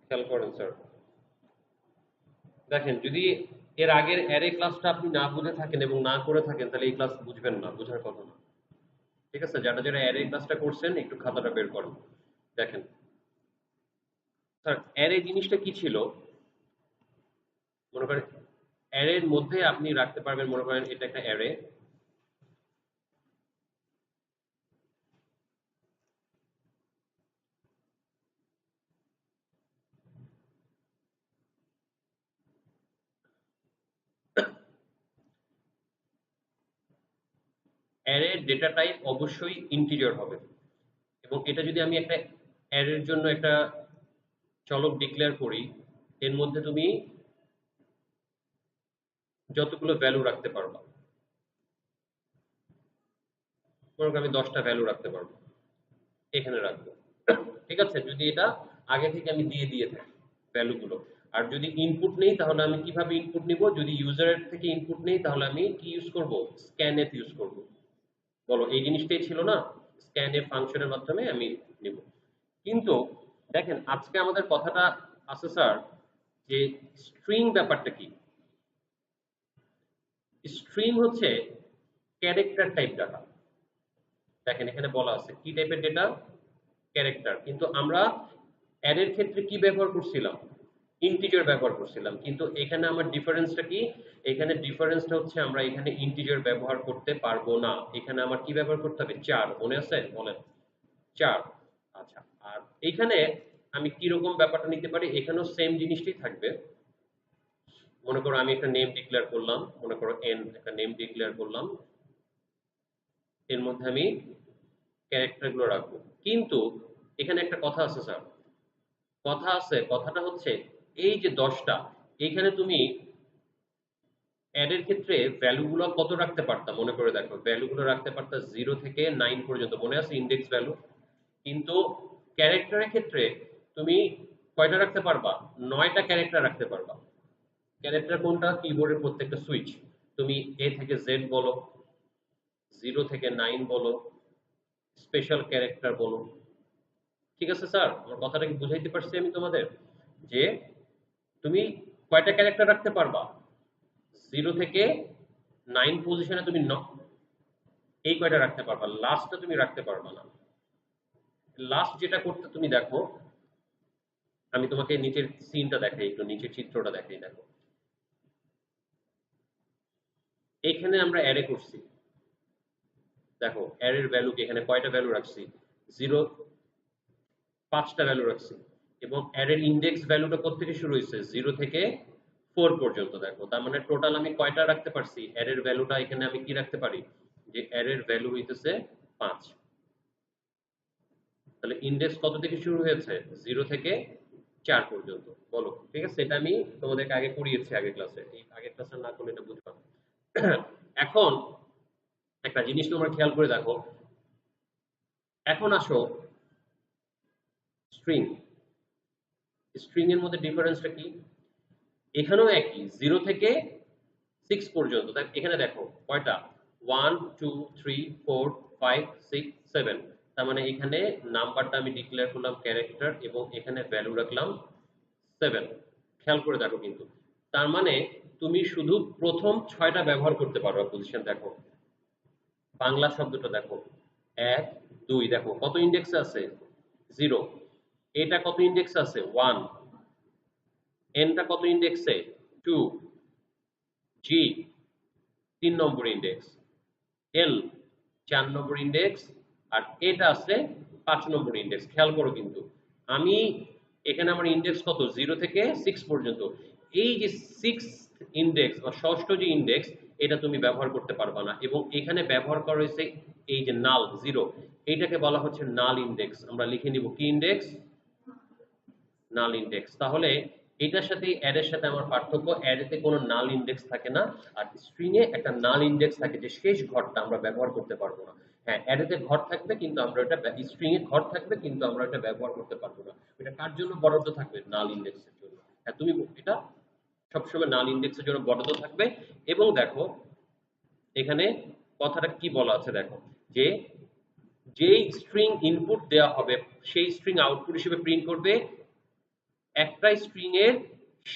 খেয়াল করেন স্যার, দেখেন যদি এর আগের অ্যারে ক্লাসটা আপনি না বুঝে থাকেন এবং না করে থাকেন তাহলে এই ক্লাস বুঝবেন না, বোঝার কথা না। ঠিক আছে, যারা যারা অ্যারে ক্লাসটা করছেন একটু খাতাটা বের করেন। দেখেন স্যার, অ্যারে জিনিসটা কি ছিল? মনে করেন অ্যারের মধ্যে আপনি রাখতে পারবেন, মনে করেন এটা একটা অ্যারে। অ্যারের ডেটা টাইপ অবশ্যই ইন্টিজার হবে, এবং এটা যদি আমি একটা অ্যারের জন্য একটা চলক ডিক্লেয়ার করি, এর মধ্যে তুমি যতগুলো ভ্যালু রাখতে পারবা, মনে করো আমি 10টা ভ্যালু রাখতে পারবো, এখানে রাখবো। ঠিক আছে, যদি এটা আগে থেকে আমি দিয়ে দিয়ে থাকি ভ্যালুগুলো। আর যদি ইনপুট নেই তাহলে আমি কিভাবে ইনপুট নিব? যদি ইউজারের থেকে ইনপুট নেই তাহলে আমি কি ইউজ করব? স্ক্যানএফ ইউজ করব। বলো, এই জিনিসটাই ছিল না? স্ক্যানএফ ফাংশনের মাধ্যমে আমি নিব। কিন্তু দেখেন আজকে আমাদের কথাটা আছে স্যার, যে স্ট্রিং ব্যাপারটা কি? স্ট্রিং হচ্ছে ক্যারেক্টার টাইপ ডাটা। দেখেন এখানে বলা আছে কি টাইপের ডেটা? ক্যারেক্টার। কিন্তু আমরা অ্যারের ক্ষেত্রে কি ব্যবহার করছিলাম? ইন্টিজার ব্যবহার করছিলাম। কিন্তু এখানে আমার ডিফারেন্সটা কি? এখানে ডিফারেন্সটা হচ্ছে আমরা এখানে ইন্টিজার ব্যবহার করতে পারবো না। এখানে আমার কি ব্যবহার করতে হবে? 4। মনে আছে? বলেন। 4। আচ্ছা, আর এইখানে আমি কিরকম ব্যাপারটা নিতে পারি? এখানেও সেম জিনিসটাই থাকবে। মনে করো আমি একটা নেম ডিক্লেয়ার করলাম, মনে করো এন, একটা নেম ডিক্লেয়ার করলাম, এর মধ্যে আমি ক্যারেক্টার গুলো রাখবো। কিন্তু এখানে একটা কথা আছে স্যার, কথা আছে, কথাটা হচ্ছে এই যে 10টা, এইখানে তুমি অ্যাডের ক্ষেত্রে ভ্যালুগুলো কত রাখতে পারতাম? মনে করে দেখো, ভ্যালুগুলো রাখতে পারতাম 0 থেকে 9 পর্যন্ত, মনে আছে? Index value. কিন্তু ক্যারেক্টারের ক্ষেত্রে তুমি কয়টা রাখতে পারবা? 9টা ক্যারেক্টার রাখতে পারবা। ক্যারেক্টার কোনটা? কিবোর্ডের প্রত্যেকটা সুইচ। তুমি এ থেকে জেড বলো, 0 থেকে 9 বলো, স্পেশাল ক্যারেক্টার বলো। ঠিক আছে স্যার, আমার কথাটা কি বুঝাইতে পারছি আমি তোমাদের? যে তুমি কয়টা ক্যারেক্টার রাখতে পারবা? 0 থেকে 9 পজিশনে তুমি এই কয়টা রাখতে পারবা, লাস্টটা তুমি রাখতে পারবা না। লাস্ট যেটা করতে তুমি দেখো, আমি তোমাকে নিচের সিনটা দেখাই, একটু নিচের চিত্রটা দেখাই, দেখো এখানে আমরা অ্যারে করছি। দেখো অ্যারের ভ্যালু কি, এখানে কয়টা ভ্যালু রাখছি? 0, 5টা ভ্যালু রাখছি। এবং অ্যারের ইন্ডেক্স ভ্যালুটা কোথা থেকে শুরু হয়েছে? 0 থেকে 4 পর্যন্ত। দেখো তার মানে টোটাল আমি কয়টা রাখতে পারছি? অ্যারের ভ্যালুটা এখানে আমি কি রাখতে পারি? যে অ্যারের ভ্যালু হইতেছে 5। তাহলে ইন্ডেক্স কত থেকে শুরু হয়েছে? 0 থেকে 4 পর্যন্ত। বলো, ঠিক আছে? এটা আমি তোমাদেরকে আগে করিয়েছি আগের ক্লাসে, এই আগের ক্লাসে না করলে এটা বুঝবা না। এখন একটা জিনিস তোমরা খেয়াল করে দেখো, এখন আসো স্ট্রিং। স্ট্রিং এর মধ্যে ডিফারেন্সটা কি? এখানেও একই, 0 থেকে 6 পর্যন্ত। এখানে দেখো কয়টা? 1 2 3 4 5 6 7। তার মানে এখানে নাম্বারটা আমি ডিক্লেয়ার করলাম ক্যারেক্টার, এবং এখানে ভ্যালু রাখলাম 7। খেয়াল করে দেখো কিন্তু, তার মানে তুমি শুধু প্রথম 6টা ব্যবহার করতে পারো। পজিশন দেখো, বাংলা শব্দটা দেখো, 1 2, দেখো কত ইন্ডেক্সে আছে? 0। এটা কত ইন্ডেক্সে আছে? 1। এনটা কত ইন্ডেক্সে? 2। জি 3 নম্বর ইন্ডেক্স, এল 4 নম্বর ইন্ডেক্স, আর এটা আছে 5 নম্বর ইন্ডেক্স। খেয়াল করো কিন্তু, আমি এখানে আমার ইন্ডেক্স কত? 0 থেকে 6 পর্যন্ত। এই যে 6 ইন্ডেক্স বা ষষ্ঠ যে ইন্ডেক্স, এটা তুমি ব্যবহার করতে পারবা না। এবং এখানে ব্যবহার করা হয়েছে এই যে নাল 0, এইটাকে বলা হচ্ছে নাল ইন্ডেক্স। আমরা লিখে নিব কি ইন্ডেক্স? নাল ইন্ডেক্স। তাহলে এটার সাথে অ্যারের সাথে আমার পার্থক্য, অ্যারেতে কোনো নাল ইন্ডেক্স থাকে না, আর স্ট্রিং এ একটা নাল ইন্ডেক্স থাকে, যে শেষ ঘরটা আমরা ব্যবহার করতে পারবো না। হ্যাঁ, অ্যারেতে ঘর থাকবে কিন্তু আমরা এটা, স্ট্রিং এ ঘর থাকবে কিন্তু আমরা এটা ব্যবহার করতে পারবো না। এটা কার জন্য বরাদ্দ থাকবে? নাল ইন্ডেক্সের জন্য। হ্যাঁ, তুমি এটা সবসময় নাল ইন্ডেক্সের জন্য বরাদ্দ থাকবে। এবং দেখো এখানে কথাটা কি বলা আছে, দেখো যে যেই স্ট্রিং ইনপুট দেওয়া হবে সেই স্ট্রিং আউটপুট হিসেবে প্রিন্ট করবে একটা স্ট্রিং এর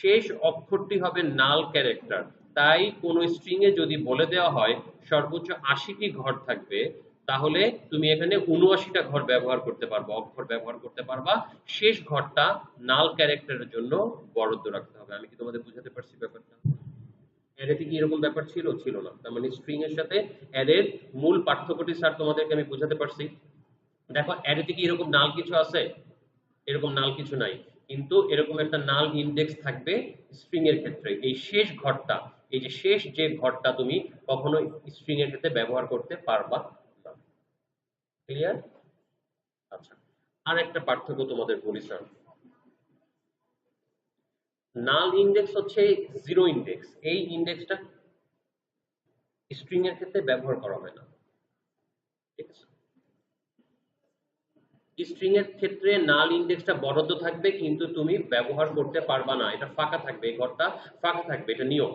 শেষ অক্ষরটি হবে নাল ক্যারেক্টার। তাই কোন স্ট্রিং এ যদি বলে দেওয়া হয় সর্বোচ্চ 80টি ঘর থাকবে, তাহলে তুমি এখানে 79টা ঘর ব্যবহার করতে পারবা, অক্ষর ব্যবহার করতে পারবা। শেষ ঘরটা নাল ক্যারেক্টারের জন্য বরাদ্দ রাখতে হবে। আমি কি তোমাদের বুঝাতে পারছি ব্যাপারটা? অ্যারেতে কি এরকম ব্যাপার ছিল? ছিল না। তার মানে স্ট্রিং এর সাথে অ্যারের মূল পার্থক্যটি স্যার তোমাদেরকে আমি বুঝাতে পারছি। দেখো অ্যারেতে কি এরকম নাল কিছু আছে? এরকম নাল কিছু নাই। কিন্তু এরকম একটা নাল ইন্ডেক্স থাকবে স্ট্রিং এর ক্ষেত্রে। এই শেষ ঘরটা, এই যে শেষ যে ঘরটা তুমি কখনো স্ট্রিং এর ক্ষেত্রে ব্যবহার করতে পারবা না। ক্লিয়ার? আচ্ছা, আর একটা পার্থক্য তোমাদের বলি স্যার। নাল ইন্ডেক্স হচ্ছে জিরো ইন্ডেক্স। এই ইন্ডেক্সটা স্ট্রিং এর ক্ষেত্রে ব্যবহার করা হয় না। ঠিক আছে? স্ট্রিং এর ক্ষেত্রে নাল ইন্ডেক্সটা বরাদ্দ থাকবে, কিন্তু তুমি ব্যবহার করতে পারবা না। এটা ফাঁকা থাকবে, এই ঘরটা ফাঁকা থাকবে, এটা নিয়ম।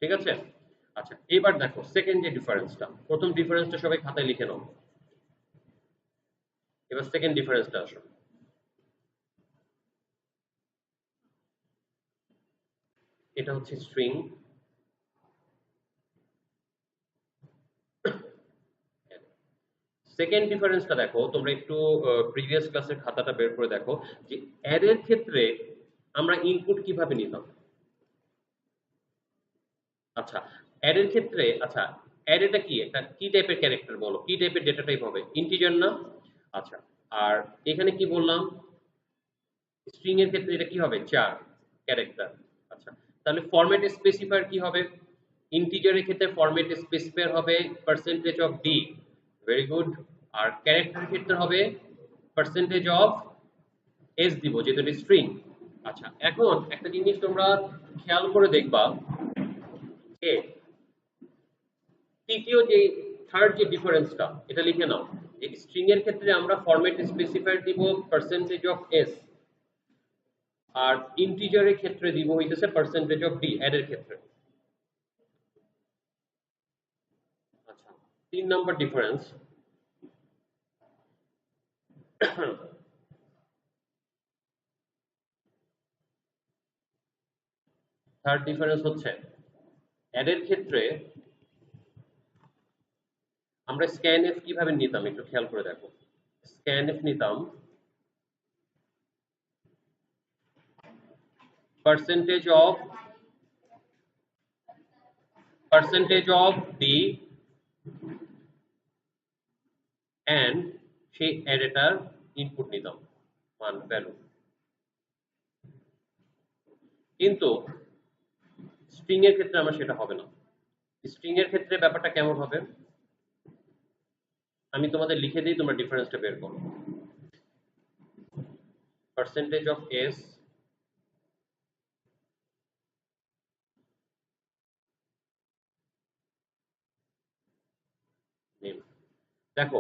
ঠিক আছে? আচ্ছা, এবার দেখো সেকেন্ড যে ডিফারেন্সটা। প্রথম ডিফারেন্সটা সবাই খাতায় লিখে নাও। এবার সেকেন্ড ডিফারেন্সটা আসো। এটা হচ্ছে স্ট্রিং। সেকেন্ড ডিফারেন্সটা দেখো, তোমরা একটু প্রিভিয়াস ক্লাসের খাতাটা বের করে দেখো যে অ্যারের ক্ষেত্রে আমরা ইনপুট কিভাবে নিতাম। আচ্ছা, অ্যারের ক্ষেত্রে, আচ্ছা অ্যারেটা কি একটা কি টাইপের ক্যারেক্টার বলো, কি টাইপের ডেটা টাইপ হবে? ইন্টিজার না? আচ্ছা, আর এখানে কি বললাম? স্ট্রিং এর ক্ষেত্রে এটা কি হবে? 4 ক্যারেক্টার। আচ্ছা, তাহলে ফরম্যাট স্পেসিফায়ার কি হবে? ইন্টিজারের ক্ষেত্রে ফরম্যাট স্পেসিফায়ার হবে percentage of D. Very good. আর ক্যারেক্টারের ক্ষেত্রে হবে পার্সেন্টেজ অফ এস দিব, যেহেতু এটা স্ট্রিং। আচ্ছা, এখন একটা জিনিস তোমরা খেয়াল করে দেখবা যে তৃতীয় যে থার্ড যে ডিফারেন্সটা, এটা লিখে নাও যে স্ট্রিং এর ক্ষেত্রে আমরা ফরম্যাট স্পেসিফায়ার দিব পার্সেন্টেজ অফ এস, আর ইন্টিজারের ক্ষেত্রে দিব হইতেছে পার্সেন্টেজ অফ ডি অ্যাড ক্ষেত্রে। আচ্ছা, 3 নম্বর ডিফারেন্স। থার্ড ডিফারেন্স হচ্ছে অ্যাড ক্ষেত্রে আমরা স্ক্যানএফ কিভাবে নিতাম একটু খেয়াল করে দেখো। স্ক্যানএফ নিতাম পার্সেন্টেজ অফ ডি অ্যান্ড সেই অ্যারেটার ইনপুট নিতাম, মান ভ্যালু। কিন্তু স্ট্রিং এর ক্ষেত্রে আমার সেটা হবে না। স্ট্রিং এর ক্ষেত্রে ব্যাপারটা কেমন হবে আমি তোমাদের লিখে দিই, তোমরা ডিফারেন্সটা বের করো। Percentage of S name. দেখো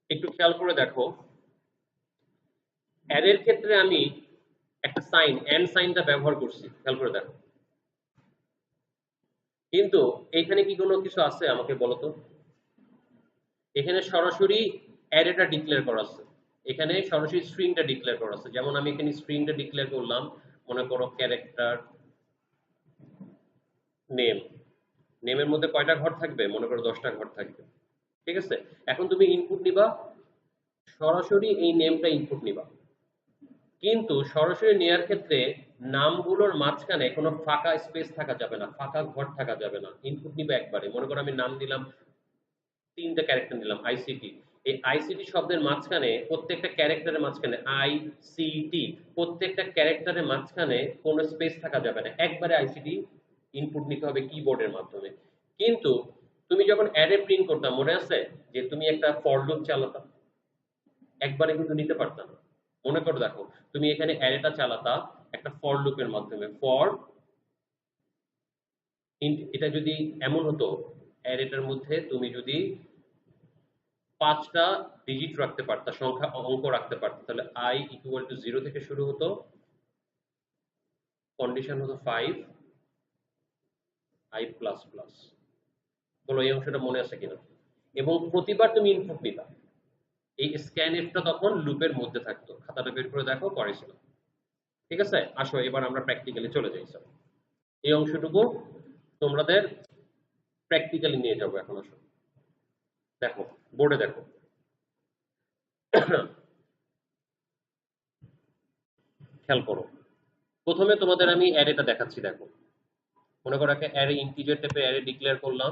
একটু খেয়াল করে দেখো, অ্যারের ক্ষেত্রে আমি একটা সাইন এন্ড সাইনটা ব্যবহার করছি, খেয়াল করে দেখো। কিন্তু এখানে কি কোনো কিছু আছে আমাকে বলো তো? এখানে সরাসরি অ্যারেটা ডিক্লেয়ার করা আছে, এখানে সরাসরি স্ট্রিংটা ডিক্লেয়ার করা আছে। যেমন আমি এখানে স্ট্রিংটা ডিক্লেয়ার করলাম, মনে করো ক্যারেক্টার নেম। নেমের মধ্যে কয়টা ঘর থাকবে? মনে করো 10টা ঘর থাকবে। ঠিক আছে? এখন তুমি ইনপুট নিবা, সরাসরি এই নেমটা ইনপুট নিবা। কিন্তু সরাসরি নেওয়ার ক্ষেত্রে নামগুলোর মাঝখানে কোনো ফাঁকা স্পেস থাকা যাবে না, ফাঁকা ঘর থাকা যাবে না। ইনপুট নিবে একবারে। মনে করো আমি নাম দিলাম, 3টা ক্যারেক্টার দিলাম আইসিটি। এই আইসিটি শব্দের মাঝখানে, প্রত্যেকটা ক্যারেক্টারের মাঝখানে আইসিটি, প্রত্যেকটা ক্যারেক্টারের মাঝখানে কোনো স্পেস থাকা যাবে না, একবারে আইসিটি ইনপুট নিতে হবে কিবোর্ডের মাধ্যমে। কিন্তু তুমি যখন অ্যারে প্রিন্ট করতাম, মনে আছে যে তুমি একটা ফর লুপ চালাতা, একবারে কিন্তু নিতে পারতাম না। মনে করো দেখো, তুমি এখানে অ্যারেটা চালাতা একটা ফর লুপের মাধ্যমে। ফর এটা যদি এমন হতো, অ্যারেটার মধ্যে তুমি যদি 5টা ডিজিট রাখতে পারতা, সংখ্যা অঙ্ক রাখতে পারতা, তাহলে আই ইকুয়াল টু 0 থেকে শুরু হতো, কন্ডিশন হতো 5 আই প্লাস প্লাস। বলো এই অংশটা মনে আছে কিনা? এবং প্রতিবার তুমি ইনপুট নিতা, এই স্ক্যানএফটা তখন লুপের মধ্যে থাকতো। খাতাটা বের করে দেখো করেছিল। ঠিক আছে, আসো এবার আমরা প্র্যাকটিক্যালি চলে যাই স্যার। এই অংশটুকু তোমাদের প্র্যাকটিক্যালি নিয়ে যাবো এখন। আসো দেখো, বোর্ডে দেখো। খেয়াল করো, প্রথমে তোমাদের আমি অ্যারেটা দেখাচ্ছি। দেখো, মনে করো একটা অ্যারে, ইন্টিজার টাইপের অ্যারে ডিক্লেয়ার করলাম,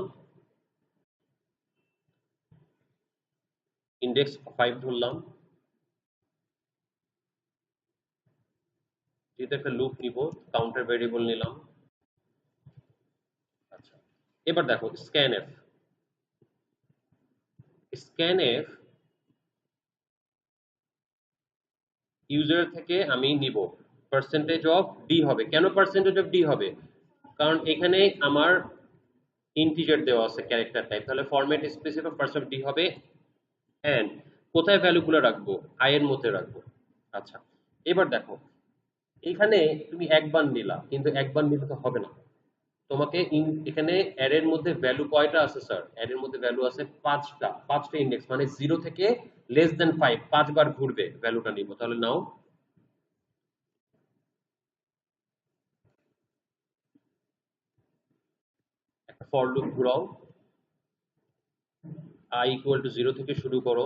ইন্ডেক্স 5 ধরলাম, যেহেতু একটা লুপ নিব, কাউন্টার ভেরিয়েবল নিলাম। আচ্ছা, এবার দেখো স্ক্যানএফ। স্ক্যানএফ ইউজার থেকে আমি নিব পার্সেন্টেজ অফ ডি হবে। কেন পার্সেন্টেজ অফ ডি হবে? কারণ এখানে আমার ইন্টিজার দেওয়া আছে ক্যারেক্টার টাইপ, তাহলে ফরম্যাট স্পেসিফাই পার্সেন্ট ডি হবে। এন্ড কোথায় ভ্যালুগুলো রাখবো? আই এর মধ্যে রাখবো। আচ্ছা, এবার দেখো, এখানে তুমি একবার নিলা, কিন্তু একবার নিলে তো হবে না। তোমাকে এখানে অ্যারের মধ্যে ভ্যালু কয়টা আছে স্যার? অ্যারের মধ্যে ভ্যালু আছে 5টা। 5টা ইন্ডেক্স, মানে 0 থেকে লেস দেন 5 5বার ঘুরবে, ভ্যালুটা নিব। তাহলে নাও একটা ফর লুপ ঘুরাও। i ইকুয়াল টু 0 থেকে শুরু করো,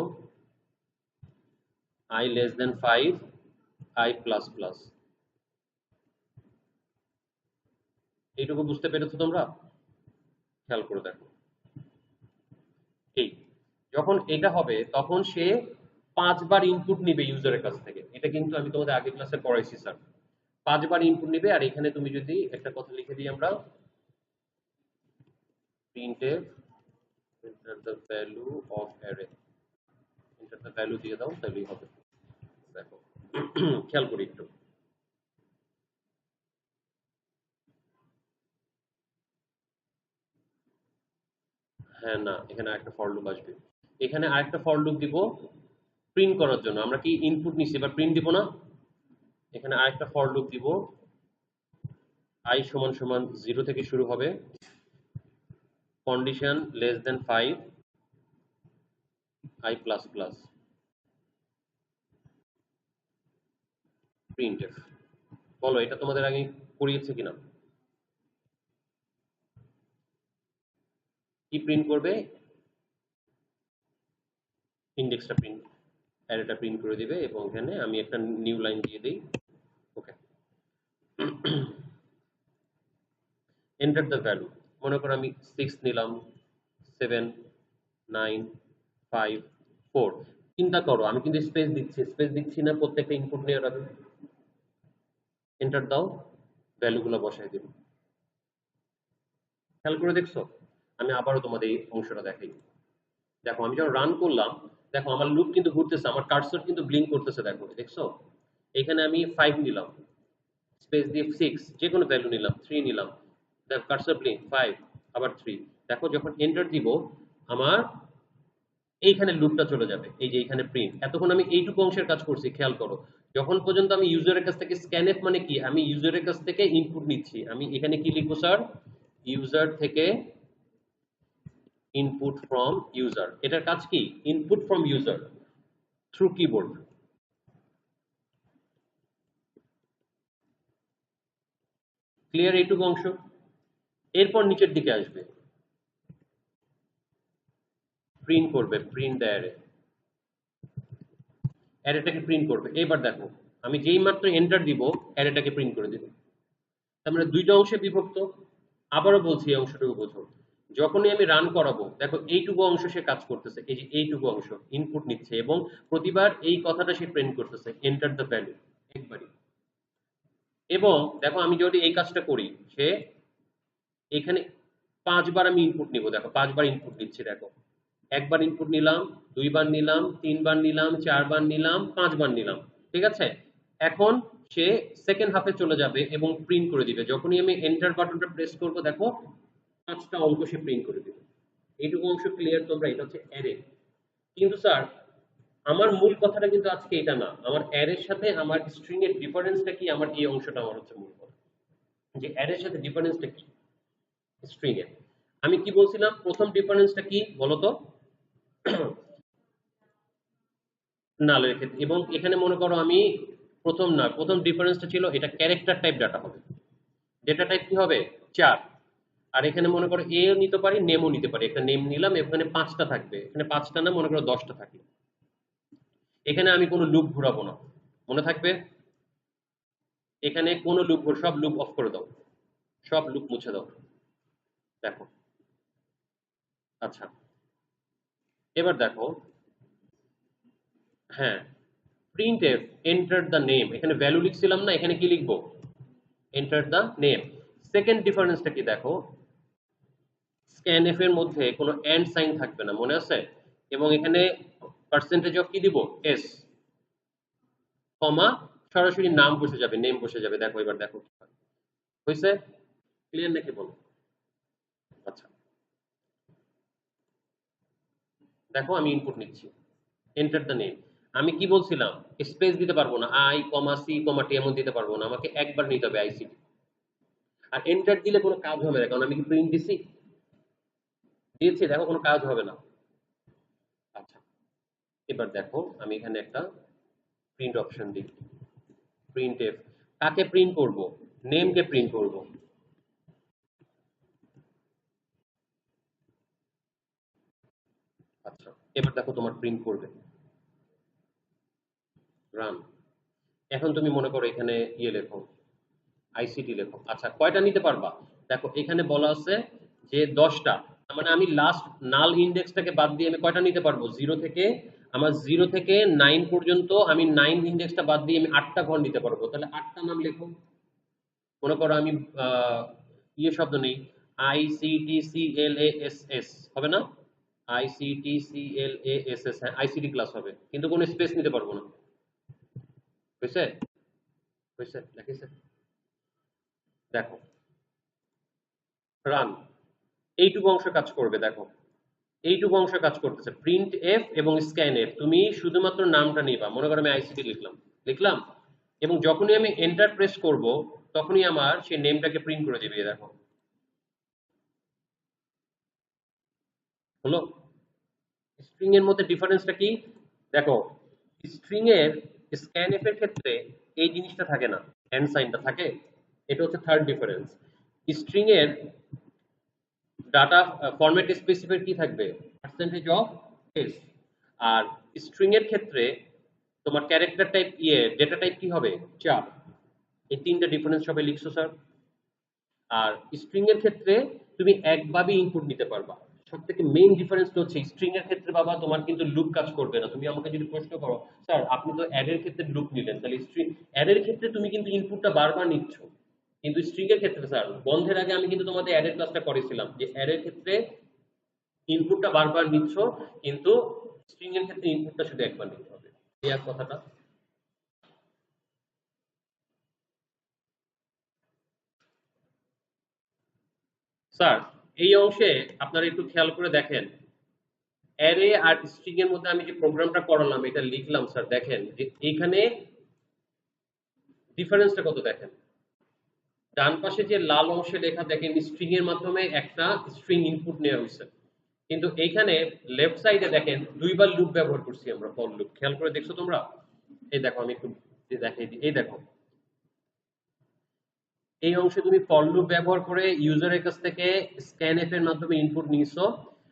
i less than 5, i plus plus. এইটুকু বুঝতে পেরেছো তোমরা? খেয়াল করে দেখো, এই যখন এটা হবে তখন সে 5বার ইনপুট নিবে ইউজারের কাছ থেকে। এটা কিন্তু আমি তোমাদের আগের ক্লাসে পড়াইছি স্যার। 5বার ইনপুট নিবে। আর এখানে তুমি যদি একটা কথা লিখে দিই আমরা, printf enter the value of array, enter the value দিয়ে দাও, তাহলেই হবে। দেখো, খেয়াল করি একটু। হ্যাঁ, না, এখানে আরেকটা ফর লুপ আসবে। এখানে আরেকটা ফর লুপ দিব প্রিন্ট করার জন্য। আমরা কি ইনপুট নিছি, এবার প্রিন্ট দিব না? এখানে আরেকটা ফর লুপ দিব, i সমান সমান 0 থেকে শুরু হবে, condition less than 5, i plus plus, printf. বলো, এটা তোমাদের আগে করিয়েছে কিনা? কি প্রিন্ট করবে? ইন্ডেক্সটা প্রিন্ট, অ্যারেটা প্রিন্ট করে দিবে। এবং এখানে আমি একটা নিউ লাইন দিয়ে দিই। ওকে, এন্টার দ্য ভ্যালু। মনে করো আমি 6 নিলাম, 7, 9, 5, 4। চিন্তা করো, আমি কিন্তু স্পেস দিচ্ছি না প্রত্যেকটা ইনপুট নেওয়ার আগে। এন্টার দাও, ভ্যালুগুলো বসাই দিবে। খেয়াল করে দেখছো? আমি আবারও তোমাদের এই অংশটা দেখাই। দেখো, আমি যখন রান করলাম, দেখো আমার লুপ কিন্তু ঘুরতেছে, আমার কার্সর কিন্তু ব্লিঙ্ক করতেছে। দেখো, দেখছো? এখানে আমি 5 নিলাম, স্পেস দিয়ে 6, যে কোনো ভ্যালু নিলাম, 3 নিলাম, দেখো কার্সর ব্লিঙ্ক, 5, আবার 3। দেখো, যখন এন্টার দিব আমার এইখানে লুপটা চলে যাবে। এই যে এইখানে প্রিন্ট। এতক্ষণ আমি এইটুকু অংশের কাজ করছি, খেয়াল করো। যখন পর্যন্ত আমি ইউজারের কাছ থেকে স্ক্যানএফ, মানে কি, আমি ইউজারের কাছ থেকে ইনপুট নিচ্ছি। আমি এখানে কি লিখবো স্যার? ইউজার থেকে ইনপুট ফ্রম ইউজার। এটার কাজ কি? Input from user through keyboard. Clear এইটুকু অংশ? এরপর নিচের দিকে আসবে, প্রিন্ট করবে, প্রিন্ট দ্য অ্যারে, অ্যারেটাকে প্রিন্ট করবে। এবার দেখো, আমি যেই মাত্র এন্টার দিব, অ্যারেটাকে প্রিন্ট করে দিবে। তার মানে দুইটা অংশে বিভক্ত। আবারও বলছি, এই অংশটুকু বোঝো। যখনই আমি রান করাবো, দেখো এইটুকু অংশ সে কাজ করতেছে, এই যে এইটুকু অংশ ইনপুট নিচ্ছে, এবং প্রতিবার এই কথাটা সে প্রিন্ট করতেছে, এন্টার দ্য ভ্যালু, একবারই। এবং দেখো, আমি যদি এই কাজটা করি, সে এখানে 5বার আমি ইনপুট নিব। দেখো, 5বার ইনপুট নিচ্ছে। দেখো, একবার ইনপুট নিলাম, 2বার নিলাম, 3বার নিলাম, 4বার নিলাম, 5বার নিলাম। ঠিক আছে? এখন সে সেকেন্ড হাফে চলে যাবে এবং প্রিন্ট করে দিবে। যখনই আমি এন্টার বাটনটা প্রেস করব, দেখো 5টা অঙ্ক সে প্রিন্ট করে দিবে। এইটুকু অংশ ক্লিয়ার তোমরা? এটা হচ্ছে অ্যারে। কিন্তু স্যার, আমার মূল কথাটা কিন্তু আজকে এটা না। আমার অ্যারের সাথে আমার স্ট্রিং এর ডিফারেন্সটা কি, আমার এই অংশটা আমার হচ্ছে মূল কথা। যে অ্যারের সাথে ডিফারেন্সটা কি স্ট্রিং এর। আমি কি বলছিলাম? প্রথম ডিফারেন্সটা কি বলতো? নালের ক্ষেত্রে। এবং এখানে মনে করো আমি প্রথম ডিফারেন্সটা ছিল এটা ক্যারেক্টার টাইপ ডাটা হবে। ডেটা টাইপ কি হবে? 4। আর এখানে মনে করো এ নিতে পারি, নেমও নিতে পারি। একটা নেম নিলাম, এখানে 5টা থাকবে, এখানে 5টা না, মনে করো 10টা থাকলো। এখানে আমি কোনো লুপ ঘোরাবো না, মনে থাকবে? এখানে কোনো লুপ, সব লুপ অফ করে দাও, সব লুপ মুছে দাও। দেখো, আচ্ছা, এবার দেখো, হ্যাঁ, print F enter the name, এখানে ভ্যালু লিখছিলাম না, এখানে কি লিখবো? Enter the name. সেকেন্ড ডিফারেন্সটা কি দেখো, স্ক্যানএফ এর মধ্যে কোনো এন্ড সাইন থাকবে না, মনে আছে? এবং এখানে পার্সেন্টেজ অফ কি দিব? এস, কমা, সরাসরি নাম বসে যাবে, নেম বসে যাবে। দেখো, এবার দেখো কি হয়। হয়েছে? ক্লিয়ার নাকি বলো? আচ্ছা, দেখো আমি ইনপুট নিচ্ছি, এন্টার দ্য নেম। আমি কি বলছিলাম? স্পেস দিতে পারবো না, আই কমা সি কমা টি এমন দিতে পারবো না, আমাকে একবার নিতে হবে আইসিটি। আর এন্টার দিলে কোনো কাজ হবে না, কারণ আমি কি প্রিন্ট দিয়েছি, দেখো কোনো কাজ হবে না। আচ্ছা, এবার দেখো আমি এখানে একটা প্রিন্ট অপশন দিই, প্রিন্ট এফ। কাকে প্রিন্ট করব? নেমকে প্রিন্ট করব। আচ্ছা, এবার দেখো তোমার প্রিন্ট করবে, রান। এখন তুমি মনে করো এখানে ইয়ে লেখো, আইসিটি লেখো। আচ্ছা, কয়টা নিতে পারবা? দেখো এখানে বলা আছে যে 10টা। তার মানে আমি লাস্ট নাল ইন্ডেক্সটাকে বাদ দিয়ে আমি কয়টা নিতে পারবো? আমার 0 থেকে 9 পর্যন্ত আমি 9 ইন্ডেক্সটা বাদ দিয়ে আমি 8টা ঘর নিতে পারবো। তাহলে 8টা নাম লেখো। মনে করো আমি ইয়ে শব্দ নেই, ICTCLASS হবে না? ICTCLASS, হ্যাঁ, আইসিটি ক্লাস হবে, কিন্তু কোনো স্পেস নিতে পারবো না। হয়েছে? হয়েছে, দেখেছে? দেখো, রান। এইটুকু অংশ কাজ করবে, দেখো এইটুকু অংশ কাজ করতেছে। প্রিন্ট এফ এবং স্ক্যান এফ, তুমি শুধুমাত্র নামটা নিবা। মনে করো আমি আইসিটি লিখলাম, এবং যখনই আমি এন্টার প্রেস করব তখনই আমার সেই নেমটাকে প্রিন্ট করে দিবে। দেখো, হলো? স্ট্রিং এর মধ্যে ডিফারেন্সটা কি? দেখো, স্ট্রিং এর স্ক্যানএফ এর ক্ষেত্রে এই জিনিসটা থাকে না, হ্যান্ড সাইনটা থাকে। এটা হচ্ছে থার্ড ডিফারেন্স। স্ট্রিং এর ডাটা ফরম্যাট স্পেসিফায়ার কি থাকবে? Percentage of S. আর স্ট্রিং এর ক্ষেত্রে তোমার ক্যারেক্টার টাইপ, ডেটা টাইপ কি হবে? 4। এই তিনটা ডিফারেন্স সবাই লিখছো স্যার? আর স্ট্রিং এর ক্ষেত্রে তুমি একভাবেই ইনপুট নিতে পারবা। সব থেকে মেইন ডিফারেন্সটা হচ্ছে স্ট্রিং এর ক্ষেত্রে বাবা তোমার কিন্তু লুপ কাজ করবে না। তুমি আমাকে যদি প্রশ্ন করো, স্যার আপনি তো অ্যাড এর ক্ষেত্রে লুপ নিলেন, তাহলে স্ট্রিং অ্যাড এর ক্ষেত্রে তুমি কিন্তু ইনপুটটা বারবার নিচ্ছ, কিন্তু স্ট্রিং এর ক্ষেত্রে স্যার, বন্ধের আগে আমি কিন্তু তোমাদের অ্যাড এর ক্লাসটা করেছিলাম যে অ্যাড এর ক্ষেত্রে ইনপুটটা বারবার নিচ্ছ, কিন্তু স্ট্রিং এর ক্ষেত্রে ইনপুটটা শুধু একবার নিতে হবে। এই এক কথাটা। স্যার, এই অংশে আপনারা একটু খেয়াল করে দেখেন, অ্যারে আর স্ট্রিং এর মধ্যে আমি যে প্রোগ্রামটা করালাম, এটা লিখলাম স্যার, দেখেন যে এইখানে ডিফারেন্সটা কত দেখেন। ডান পাশে যে লাল অংশে লেখা, দেখেন স্ট্রিং এর মাধ্যমে একটা স্ট্রিং ইনপুট নেওয়া হয়েছে, কিন্তু এইখানে লেফট সাইডে দেখেন দুইবার লুপ ব্যবহার করছি আমরা, ফর লুপ। খেয়াল করে দেখছো তোমরা? এই দেখো, আমি একটু দেখাই দিই। এই দেখো, এই অংশে তুমি ফর লুপ ব্যবহার করে ইউজারের কাছ থেকে স্ক্যানএফ এর মাধ্যমে ইনপুট নিছো,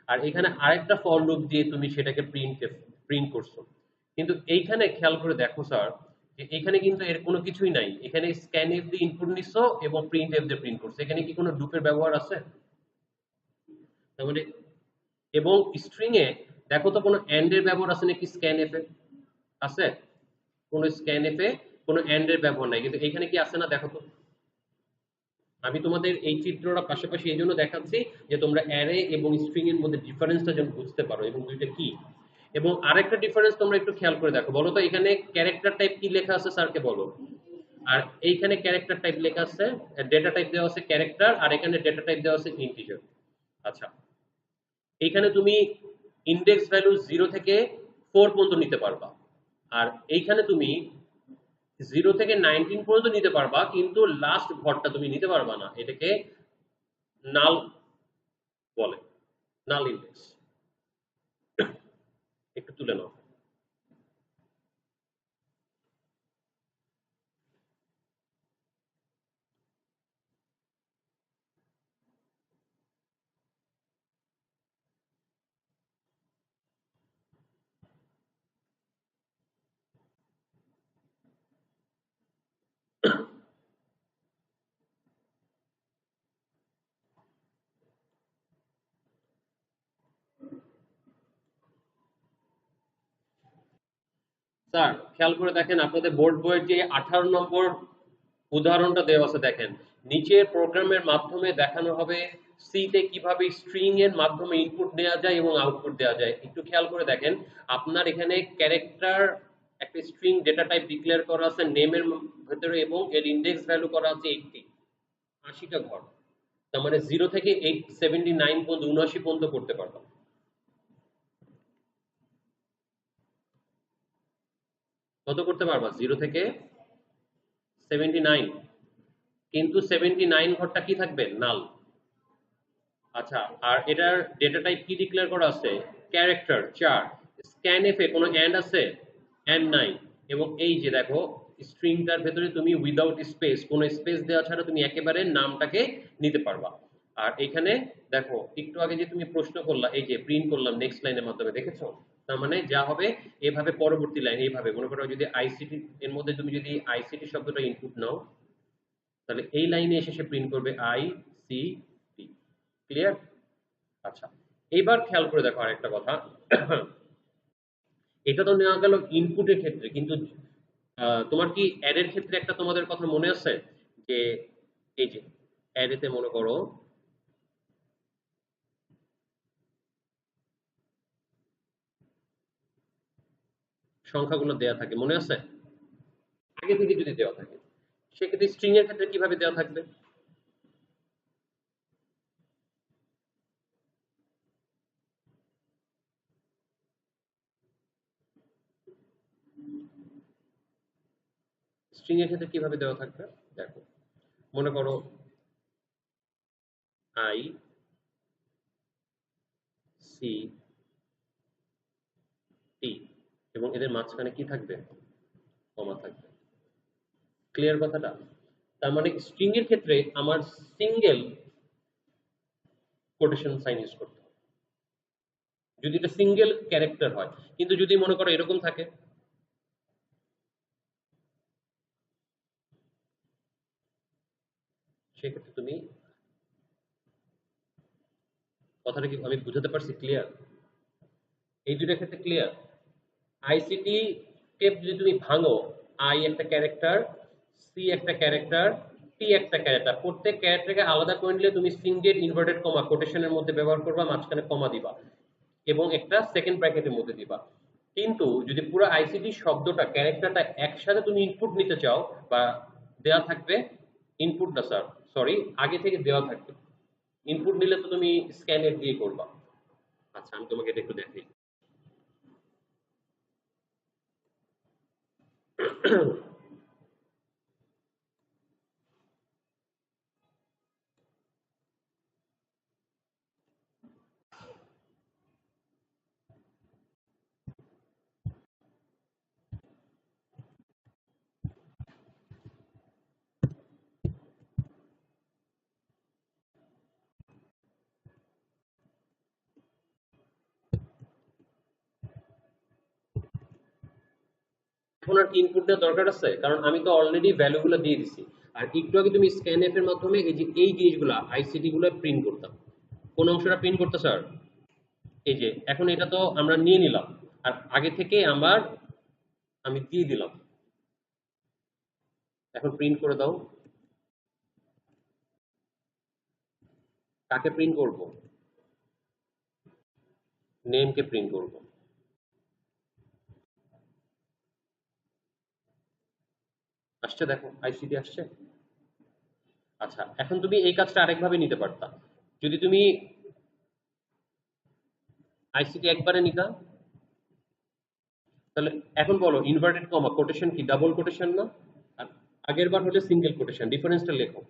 আর এখানে আরেকটা ফর লুপ দিয়ে তুমি সেটাকে প্রিন্ট করছো। কিন্তু এইখানে খেয়াল করে দেখো স্যার, যে এখানে কিন্তু এর কোনো কিছুই নাই। এখানে স্ক্যানএফ দিয়ে ইনপুট নিছো এবং প্রিন্ট এফ দিয়ে প্রিন্ট করছো। এখানে কি কোনো লুপের ব্যবহার আছে? তার মানে, এবং স্ট্রিং এ দেখো তো কোনো এন্ড এর ব্যবহার আছে নাকি স্ক্যানএফ এ? আছে? কোনো স্ক্যানএফ এ কোনো এন্ড এর ব্যবহার নাই, কিন্তু এখানে কি আছে না? দেখো তো। আমি তোমাদের এই চিত্রটা পাশাপাশি এই জন্য দেখাচ্ছি যে তোমরা অ্যারে এবং স্ট্রিং এর মধ্যে ডিফারেন্সটা যেন বুঝতে পারো এবং দুইটা কি। এবং আরেকটা ডিফারেন্স তোমরা একটু খেয়াল করে দেখো, বলো তো এখানে ক্যারেক্টার টাইপ কি লেখা আছে স্যারকে বলো। আর এইখানে ক্যারেক্টার টাইপ লেখা আছে, ডেটা টাইপ দেওয়া আছে ক্যারেক্টার, আর এখানে ডেটা টাইপ দেওয়া আছে ইন্টিজার। আচ্ছা, এইখানে তুমি ইন্ডেক্স ভ্যালু 0 থেকে 4 পর্যন্ত নিতে পারবা, আর এইখানে তুমি 0 থেকে 19 পর্যন্ত নিতে পারবা, কিন্তু লাস্ট ঘরটা তুমি নিতে পারবা না। এটাকে নাল বলে, নাল ইন্ডেক্স। একটু তুলে নাও। স্যার খেয়াল করে দেখেন আপনাদের বোর্ড বইয়ের যে 18 নম্বর উদাহরণটা দেওয়া আছে দেখেন, নিচের প্রোগ্রামের মাধ্যমে দেখানো হবে সি তে কিভাবে স্ট্রিং এর মাধ্যমে ইনপুট নেওয়া যায় এবং আউটপুট দেওয়া যায়। একটু খেয়াল করে দেখেন আপনার এখানে ক্যারেক্টার একটা স্ট্রিং ডেটা টাইপ ডিক্লেয়ার করা আছে নেমের ভেতরে এবং এর ইন্ডেক্স ভ্যালু করা আছে 80টা ঘর। তার মানে 0 থেকে 79 পর্যন্ত 79 পর্যন্ত করতে পারবো। কত করতে পারবা? 0 থেকে 79, কিন্তু 79 ঘরটা কি থাকবে? নাল। আচ্ছা, আর এটার ডেটা টাইপ কি ডিক্লেয়ার করা আছে? ক্যারেক্টার 4। স্ক্যানএফ এ কোনো এন্ড আছে? এন্ড নাই। এবং এই যে দেখো স্ট্রিংটার ভেতরে তুমি উইদাউট স্পেস, কোনো স্পেস দেওয়া ছাড়া তুমি একেবারে নামটাকে নিতে পারবা। আর এখানে দেখো একটু আগে যে তুমি প্রশ্ন করলা, এই যে প্রিন্ট করলাম নেক্সট লাইনের মাধ্যমে, দেখেছো? তার মানে যা হবে এভাবে পরবর্তী লাইন এইভাবে মনে করো, যদি আইসিটি এর মধ্যে তুমি যদি আইসিটি শব্দটা ইনপুট নাও তাহলে এই লাইনে এসে সে প্রিন্ট করবে আই সি টি। ক্লিয়ার? আচ্ছা, এইবার খেয়াল করে দেখো আরেকটা কথা। এটা তো নেওয়া গেল ইনপুটের ক্ষেত্রে, কিন্তু তোমার কি অ্যারের ক্ষেত্রে একটা তোমাদের কথা মনে আছে যে এই যে অ্যারেতে মনে করো সংখ্যাগুলো দেয়া থাকে, মনে আছে? আগে থেকে যদি দেওয়া থাকে সেক্ষেত্রে স্ট্রিং এর ক্ষেত্রে কিভাবে দেওয়া থাকবে? স্ট্রিং এর ক্ষেত্রে কিভাবে দেওয়া থাকবে? দেখো মনে করো আই সি টি এবং এদের মাঝখানে কি থাকবে? কমা থাকবে। ক্লিয়ার কথাটা? তার মানে স্ট্রিং এর ক্ষেত্রে আমার সিঙ্গেল কোটেশন সাইন ইউজ করতে হবে যদি এটা সিঙ্গেল ক্যারেক্টার হয়, কিন্তু যদি মনে করো এরকম থাকে, সেক্ষেত্রে তুমি, কথাটা কি আমি বুঝাতে পারছি? ক্লিয়ার? এই দুইটার ক্ষেত্রে ক্লিয়ার? আইসিটি কে যদি তুমি ভাঙো, আই একটা ক্যারেক্টার, সি একটা ক্যারেক্টার, টি একটা ক্যারেক্টার, প্রত্যেক ক্যারেক্টারকে আলাদা করে নিলে তুমি সিঙ্গেল ইনভার্টেড কমা কোটেশনের মধ্যে ব্যবহার করবা, মাঝখানে কমা দিবা এবং একটা সেকেন্ড ব্র্যাকেটের মধ্যে দিবা। কিন্তু যদি পুরো আইসিটি শব্দটা ক্যারেক্টারটা একসাথে তুমি ইনপুট নিতে চাও বা দেওয়া থাকবে, ইনপুট না স্যার, সরি, আগে থেকে দেওয়া থাকবে। ইনপুট নিলে তো তুমি স্ক্যানের দিয়ে করবা। আচ্ছা, আমি তোমাকে এটা একটু দেখাই। এখন আর কি ইনপুট দেওয়ার দরকার আছে? কারণ আমি তো অলরেডি ভ্যালুগুলো দিয়ে দিছি। আর একটু আগে তুমি স্ক্যানএফ এর মাধ্যমে এই যে এই জিনিসগুলো আইসিটি গুলো প্রিন্ট করতাম। কোন অংশটা প্রিন্ট করতে স্যার? এই যে এখন এটা তো আমরা নিয়ে নিলাম আর আগে থেকে আমার আমি দিয়ে দিলাম। এখন প্রিন্ট করে দাও। কাকে প্রিন্ট করব? নেম কে প্রিন্ট করব। আসছে, দেখো আইসিটি আসছে। আচ্ছা, এখন তুমি এই কাজটা আরেকভাবে নিতে পারতা। যদি তুমি আইসিটি একবারে নিতা, তাহলে এখন বলো ইনভার্টেড কমা কোটেশন কি ডাবল কোটেশন না? আর আগের বার হলে সিঙ্গেল কোটেশন, ডিফারেন্সটা লেখো।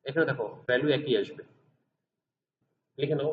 এখানে দেখো ভ্যালু একই আসবে, লিখে নাও।